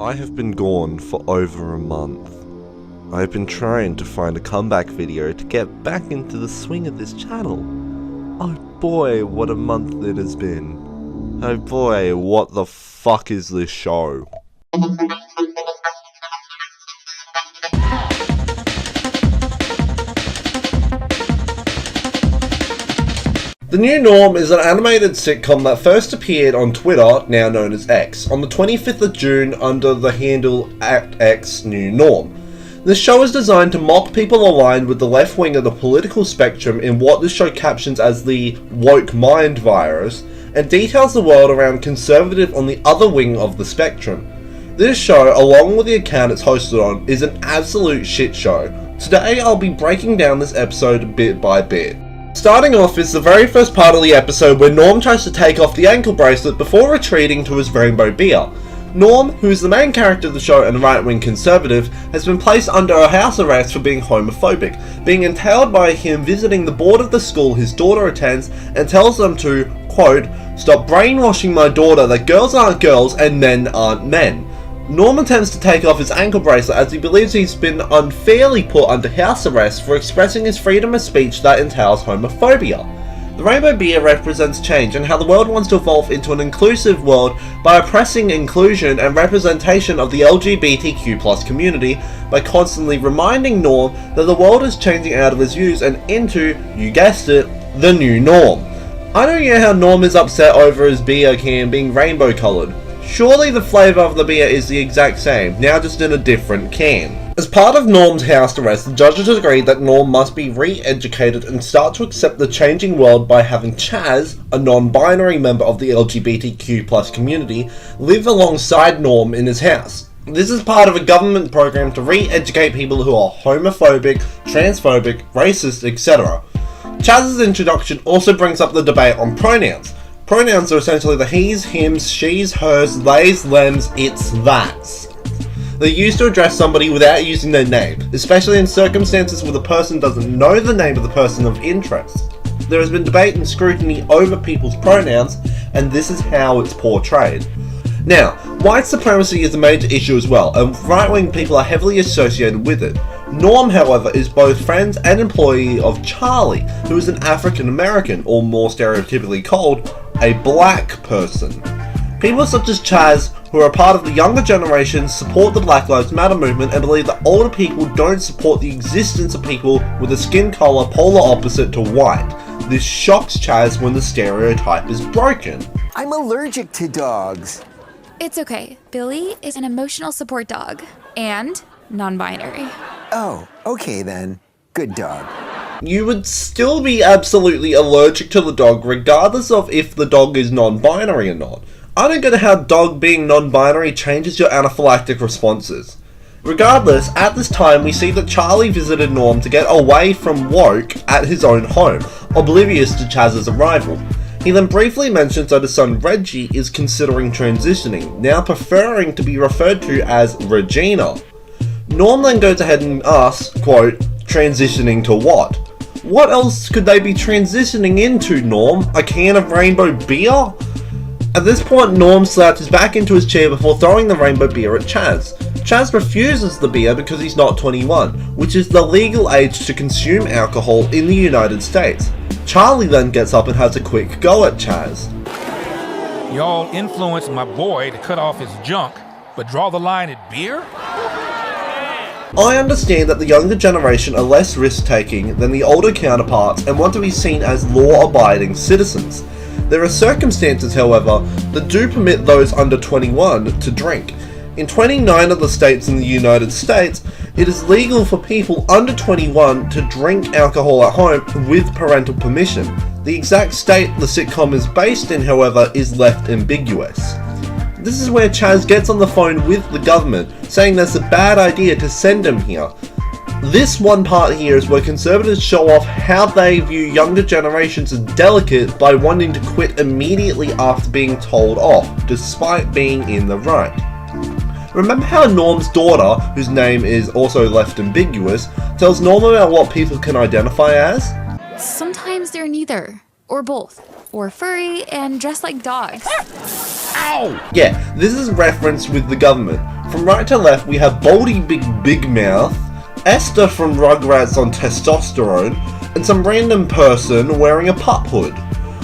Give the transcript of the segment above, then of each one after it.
I have been gone for over a month. I have been trying to find a comeback video to get back into the swing of this channel. Oh boy, what a month it has been. Oh boy, what the fuck is this show? The New Norm is an animated sitcom that first appeared on Twitter, now known as X, on the 25th of June under the handle @XNewNorm. This show is designed to mock people aligned with the left wing of the political spectrum in what the show captions as the woke mind virus, and details the world around conservative on the other wing of the spectrum. This show, along with the account it's hosted on, is an absolute shit show. Today I'll be breaking down this episode bit by bit. Starting off is the very first part of the episode where Norm tries to take off the ankle bracelet before retreating to his rainbow beer. Norm, who is the main character of the show and a right-wing conservative, has been placed under a house arrest for being homophobic, being entailed by him visiting the board of the school his daughter attends and tells them to, quote, "Stop brainwashing my daughter that girls aren't girls and men aren't men." Norm attempts to take off his ankle bracelet as he believes he's been unfairly put under house arrest for expressing his freedom of speech that entails homophobia. The rainbow beer represents change and how the world wants to evolve into an inclusive world by oppressing inclusion and representation of the LGBTQ+ community by constantly reminding Norm that the world is changing out of his views and into, you guessed it, the new norm. I don't get how Norm is upset over his beer can being rainbow coloured. Surely the flavour of the beer is the exact same, now just in a different can. As part of Norm's house arrest, the judges agreed that Norm must be re-educated and start to accept the changing world by having Chaz, a non-binary member of the LGBTQ+ community, live alongside Norm in his house. This is part of a government program to re-educate people who are homophobic, transphobic, racist, etc. Chaz's introduction also brings up the debate on pronouns. Pronouns are essentially the he's, hims, she's, hers, theys, thems, it's, that's. They're used to address somebody without using their name, especially in circumstances where the person doesn't know the name of the person of interest. There has been debate and scrutiny over people's pronouns, and this is how it's portrayed. Now, white supremacy is a major issue as well, and right-wing people are heavily associated with it. Norm, however, is both friend and employee of Charlie, who is an African American, or more stereotypically called, a black person. People such as Chaz, who are a part of the younger generation, support the Black Lives Matter movement and believe that older people don't support the existence of people with a skin colour polar opposite to white. This shocks Chaz when the stereotype is broken. I'm allergic to dogs. It's okay. Billy is an emotional support dog and non-binary. Oh, okay then. Good dog. You would still be absolutely allergic to the dog regardless of if the dog is non-binary or not. I don't get how dog being non-binary changes your anaphylactic responses. Regardless, at this time we see that Charlie visited Norm to get away from woke at his own home, oblivious to Chaz's arrival. He then briefly mentions that his son Reggie is considering transitioning, now preferring to be referred to as Regina. Norm then goes ahead and asks, quote, "Transitioning to what? What else could they be transitioning into, Norm? A can of rainbow beer?" At this point, Norm slouches back into his chair before throwing the rainbow beer at Chaz. Chaz refuses the beer because he's not 21, which is the legal age to consume alcohol in the United States. Charlie then gets up and has a quick go at Chaz. Y'all influenced my boy to cut off his junk, but draw the line at beer? I understand that the younger generation are less risk-taking than the older counterparts and want to be seen as law-abiding citizens. There are circumstances, however, that do permit those under 21 to drink. In 29 of the states in the United States, it is legal for people under 21 to drink alcohol at home with parental permission. The exact state the sitcom is based in, however, is left ambiguous. This is where Chaz gets on the phone with the government, saying that's a bad idea to send him here. This one part here is where conservatives show off how they view younger generations as delicate by wanting to quit immediately after being told off, despite being in the right. Remember how Norm's daughter, whose name is also left ambiguous, tells Norm about what people can identify as? Sometimes they're neither, or both, or furry and dress like dogs. Ow! Yeah, this is referenced with the government. From right to left, we have Baldy Big Mouth, Esther from Rugrats on testosterone, and some random person wearing a pup hood.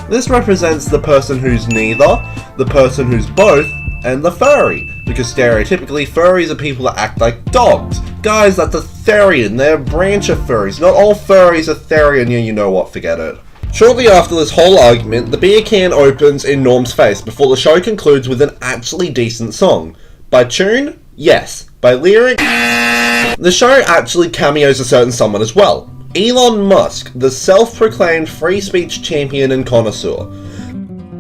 This represents the person who's neither, the person who's both, and the furry, because stereotypically furries are people that act like dogs. Guys, that's a therian, they're a branch of furries. Not all furries are therian, yeah, you know what, forget it. Shortly after this whole argument, the beer can opens in Norm's face before the show concludes with an actually decent song. By tune? Yes. By lyric? The show actually cameos a certain someone as well. Elon Musk, the self-proclaimed free speech champion and connoisseur.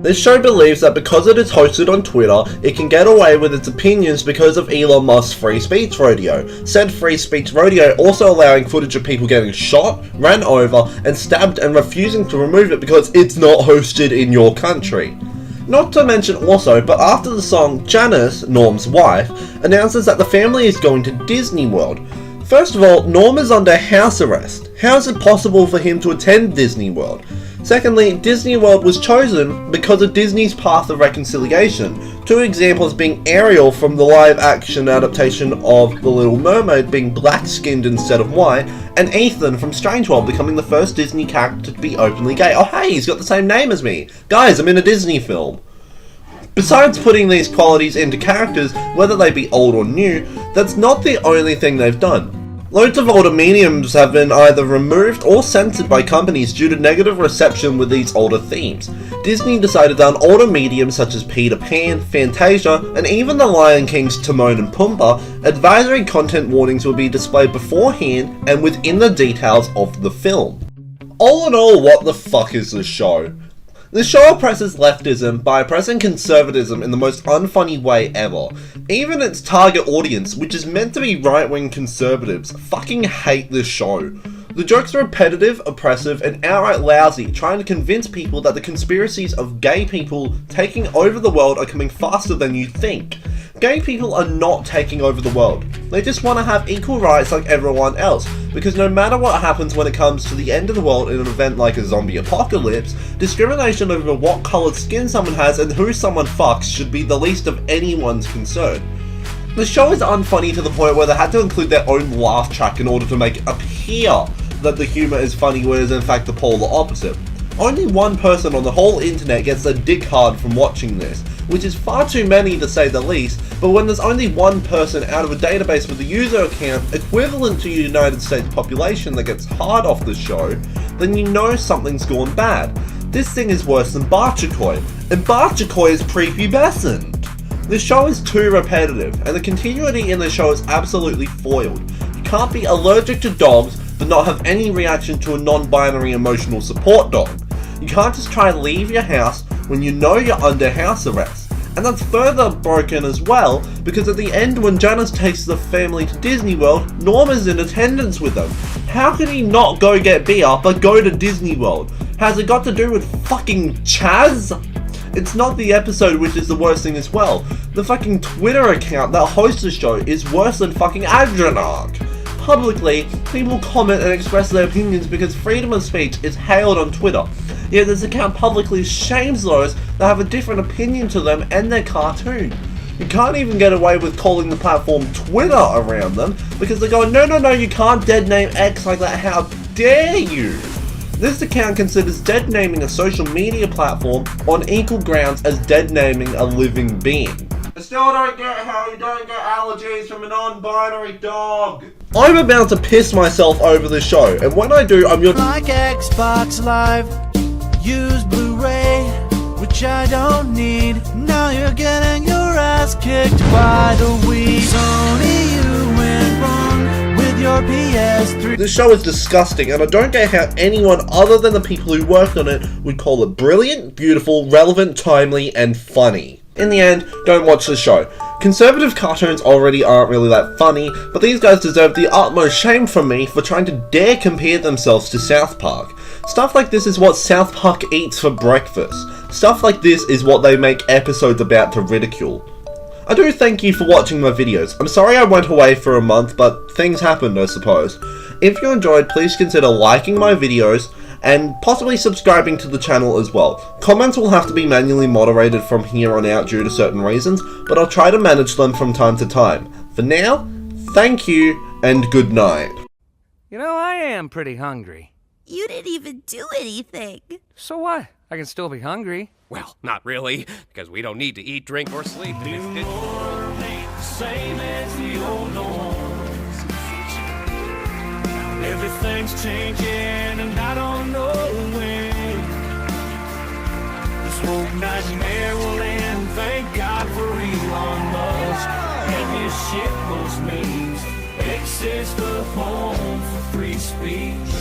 This show believes that because it is hosted on Twitter, it can get away with its opinions because of Elon Musk's free speech rodeo. Said free speech rodeo also allowing footage of people getting shot, ran over, and stabbed and refusing to remove it because it's not hosted in your country. Not to mention also, but after the song, Janice, Norm's wife, announces that the family is going to Disney World. First of all, Norm is under house arrest. How is it possible for him to attend Disney World? Secondly, Disney World was chosen because of Disney's path of reconciliation. Two examples being Ariel from the live-action adaptation of The Little Mermaid being black-skinned instead of white, and Ethan from Strange World becoming the first Disney character to be openly gay. Oh hey, he's got the same name as me! Guys, I'm in a Disney film! Besides putting these qualities into characters, whether they be old or new, that's not the only thing they've done. Loads of older mediums have been either removed or censored by companies due to negative reception with these older themes. Disney decided on older mediums such as Peter Pan, Fantasia, and even The Lion King's Timon and Pumbaa, advisory content warnings will be displayed beforehand and within the details of the film. All in all, what the fuck is this show? The show oppresses leftism by oppressing conservatism in the most unfunny way ever. Even its target audience, which is meant to be right-wing conservatives, fucking hate this show. The jokes are repetitive, oppressive, and outright lousy, trying to convince people that the conspiracies of gay people taking over the world are coming faster than you think. Gay people are not taking over the world. They just want to have equal rights like everyone else, because no matter what happens when it comes to the end of the world in an event like a zombie apocalypse, discrimination over what coloured skin someone has and who someone fucks should be the least of anyone's concern. The show is unfunny to the point where they had to include their own laugh track in order to make it appear that the humour is funny, whereas in fact the polar opposite. Only one person on the whole internet gets a dick hard from watching this, which is far too many to say the least, but when there's only one person out of a database with a user account equivalent to the United States population that gets hard off the show, then you know something's gone bad. This thing is worse than Barchakoi, and Barchakoi is prepubescent. The show is too repetitive, and the continuity in the show is absolutely foiled. You can't be allergic to dogs but not have any reaction to a non-binary emotional support dog. You can't just try and leave your house when you know you're under house arrest. And that's further broken as well, because at the end when Janice takes the family to Disney World, Norm is in attendance with them. How could he not go get beer, but go to Disney World? Has it got to do with fucking Chaz? It's not the episode which is the worst thing as well. The fucking Twitter account that hosts the show is worse than fucking Adranarch. Publicly, people comment and express their opinions because freedom of speech is hailed on Twitter. Yet this account publicly shames those that have a different opinion to them and their cartoon. You can't even get away with calling the platform Twitter around them because they're going, no, you can't dead name X like that, how dare you? This account considers dead naming a social media platform on equal grounds as dead naming a living being. I still don't get how you don't get allergies from a non-binary dog. I'm about to piss myself over this show, and when I do, I'm your like Xbox Live, use Blu-ray, which I don't need. Now you're getting your ass kicked by the Wii. Sony, you went wrong with your PS3. This show is disgusting, and I don't get how anyone other than the people who worked on it would call it brilliant, beautiful, relevant, timely, and funny. In the end, don't watch the show. Conservative cartoons already aren't really that funny, but these guys deserve the utmost shame from me for trying to dare compare themselves to South Park. Stuff like this is what South Park eats for breakfast. Stuff like this is what they make episodes about to ridicule. I do thank you for watching my videos. I'm sorry I went away for a month, but things happened, I suppose. If you enjoyed, please consider liking my videos, and possibly subscribing to the channel as well. Comments will have to be manually moderated from here on out due to certain reasons, but I'll try to manage them from time to time. For now, thank you and good night. You know, I am pretty hungry. You didn't even do anything. So what? I can still be hungry. Well, not really, because we don't need to eat, drink, or sleep. Same as the old norms. Everything's changing and I don't know when. This whole nightmare will end. Thank God for Elon Musk and his shitpost memes. X is the home for free speech.